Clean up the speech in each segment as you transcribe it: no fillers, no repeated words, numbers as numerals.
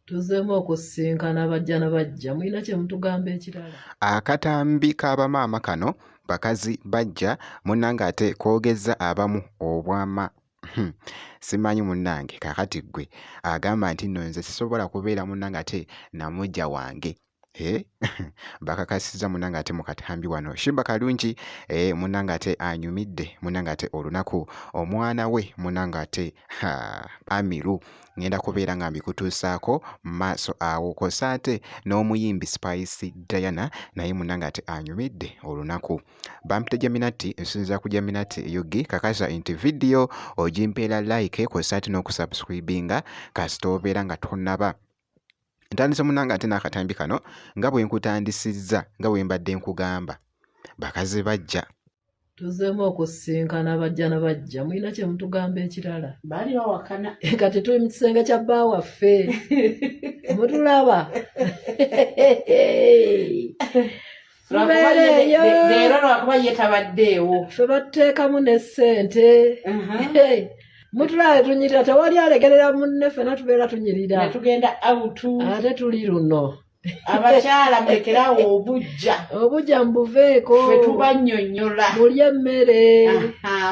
Tuzzeemu okusinkana bajja na bajja. Mulina kye mutugamba ekirala? Akatambi k'abamaama kano bakazi bajja munnange ate koogezza abamu obwama. Simanyi munnange kakati ggwe agamba nti nno nze sisobola kubeera munnange ate namujja wange. Bakakasizza munnange ate mu katambi wano. Shiba Kalungi munnange ate anyumidde munnange ate olunaku omwana we munnange ate Amiru ngenda kubeera nga mbikutuusaako mu maaso awo kosa ate n'omuyimbi Spice Diana naye munnange ate anyumidde olunaku. Bampita Jaminati nsinza ku Jaminati Yugi kakasa nti video ogimpeera like kosa ate n'okusubscribinga kasita obeera nga tonnaba. Ntandise munnange ate n'akatambi kano nga bwe nkutandisizza nga bwe mbadde nkugamba bakazi bajja. Tuzzeemu okusinkana bajja na bajja. Mulina kye mutugamba ekirala? Baali bawakana. Kati tuli mu kisenge kya bba waffe. Mutulaba? Leero lwakuba ye tabaddeewo. Ffe batteekamu ne ssente. Mutulaba tunyirira, tewali alegerera munne, ffenna tubeera tunyirira. Ne tugenda awutu. Ate tuli luno. Abakyala mulekerawo obujja. Obujja mbuveeko. Ffe tubannyonnyola. Mulye emmere.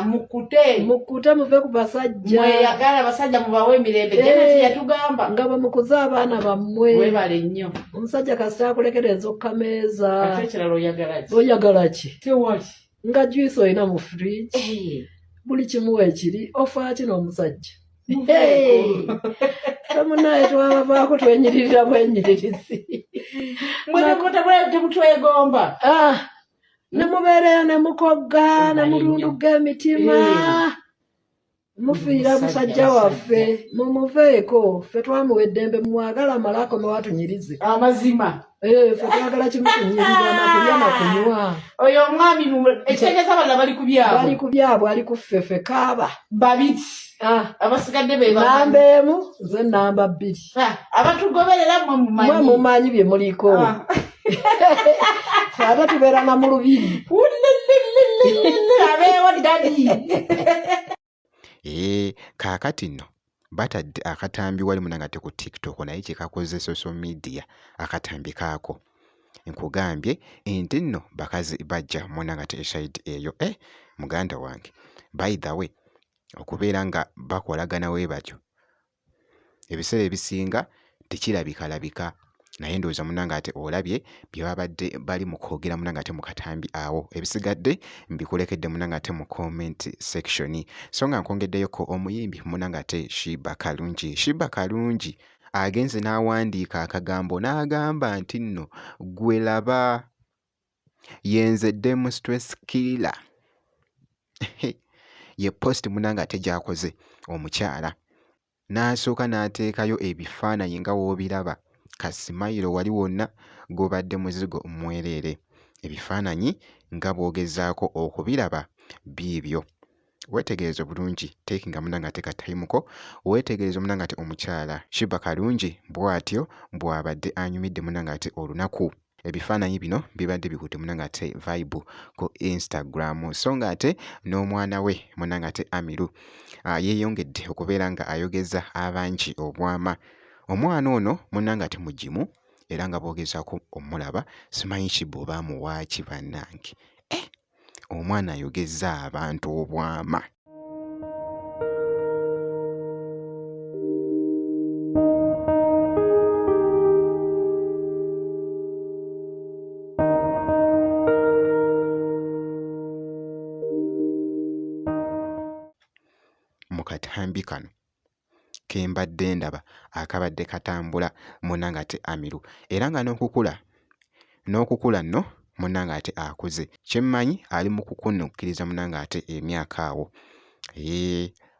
Mukkute. Mukkute muve ku basajja. Mweyagala abasajja mubawe emirembe. Janet yatugamba. Nga bwe mukuze abaana bammwe. Weebale nnyo. Omusajja kasita akulekereza okkameeza. Ate ekirala oyagala ki? Oyagala ki? Tewali. Nga juice olina mu fridge. Buli kimu ekiri. Ofa ki n'omusajja? Munaye twabavaako twenyirira bwenyiririzi. Temutwegomba. Ne mubeereyo ne mukogga ne mulunduga emitima. Mufiira musajja waffe mumuveeko. Ffe twamuwa eddembe mwagala malako mewatunyirize. Amazima. Ffe twagala kimu kunyirira na kulya na kunywa. Oyo omwami ekitegeeza bala bali ku byabwe. Bali ku byabwe ali ku ffeffe kaaba. Babiti. Abasigadde be namba emu nze namba bbiri. Abatugoberera mmwe mumanyi. Mmwe mumanyi bye muliko. Ffe ate tubeera na mu lubiri. Abeewo dadi. Kaakati nno batadde akatambi wali munnange ate ku TikTok naye kye kakoze social media akatambi kaako. Nkugambye nti nno bakazi bajja munnange ate eside eyo. Muganda wange by the way okubeera nga bakolagana we batyo ebiseera ebisinga tekirabikalabika naye ndowooza munnange ate olabye bye babadde bali mu kwogera munnange ate mu katambi awo. Ebisigadde mbikulekedde munnange ate mu comment section. So nga nkwongeddeyoko omuyimbi munnange ate Shiba Kalungi. Shiba Kalungi agenze n'awandiika akagambo n'agamba nti nno gwe laba yenze stress killer. Ye post munnange ate gy'akoze omukyala n'asooka n'ateekayo ebifaananyi nga w'obiraba. Kasimayiro wali wonna gobadde muzigo mwereere. Ebifaananyi nga bw'ogezaako okubiraba biibyo. Weetegereze bulungi teekinga munnange ate katayimuko weetegereze munnange ate omukyala Shiba Kalungi bw'atyo bw'abadde anyumidde munnange ate olunaku. Ebifaananyi bino bibadde bikutte munnange ate vibe ku Instagram. So nga ate n'omwana we munnange ate Amiru yeeyongedde okubeera nga ayogeza abangi obwama. Omwana ono munnange ate mugimu era nga bw'ogezaako omulaba simanyi ki bw'oba amuwaaki bannange. Omwana ayogeza abantu obwama. Mu katambi kano kembadde ndaba akabadde katambula munnange ate Amiru era nga n'okukula nno munnange ate akuze. Kyemmanyi ali mu kukunukkiriza munnange ate emyaka awo.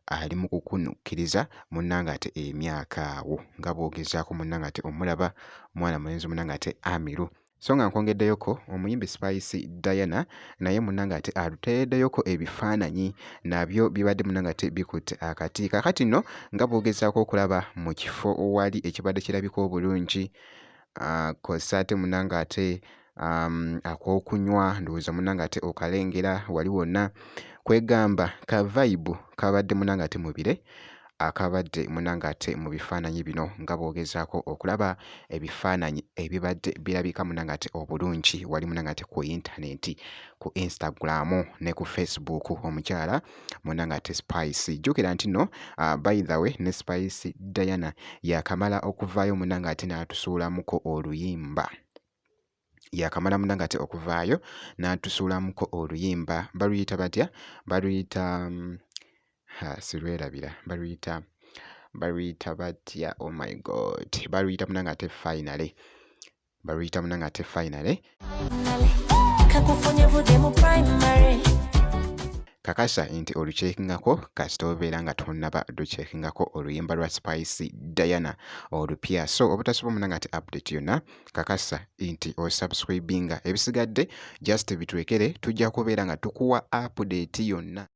Ali mu kukunukkiriza munnange ate emyaka awo nga bw'ogezaako munnange ate omulaba mwana mulenzi munnange ate Amiru. So nga nkwongeddeyoko omuyimbi Spice Diana naye munnange ate aluteereddeyoko ebifaananyi nabyo bibadde munnange ate bikutte akati. Kakati nno nga bw'ogezaako okulaba mu kifo wali ekibadde kirabika obulungi kosa ate munnange ate ak'okunywa ndowooza munnange ate okalengera wali wonna kwegamba ka vibe kabadde munnange ate mubire akabadde munanga ate mu bifaananyi bino nga bw'ogezaako okulaba ebifaananyi ebibadde birabika munanga ate obulungi wali munanga ate ku intaneti ku Instagram ne ku Facebook omukyala munanga ate Spice. Jjukira nti no by the way ne Spice Diana yakamala okuvaayo munanga ate n'atusuulamuko oluyimba. Yakamala munanga ate okuvaayo n'atusuulamuko oluyimba baluyita batya? Baluyita sirwerabira baluyita batya? Oh my god, baluyita munanga ate finally, baluyita munanga ate finally. Kakasa nti oluceekingako kasita obeera nga tonnaba luceekingako oluyimba lwa Spice Diana olupya. So obutasobola munanga ati update yonna kakasa nti osubscribinga, ebisigadde just bitwekere, tujja kubeera nga tukuwa update yonna.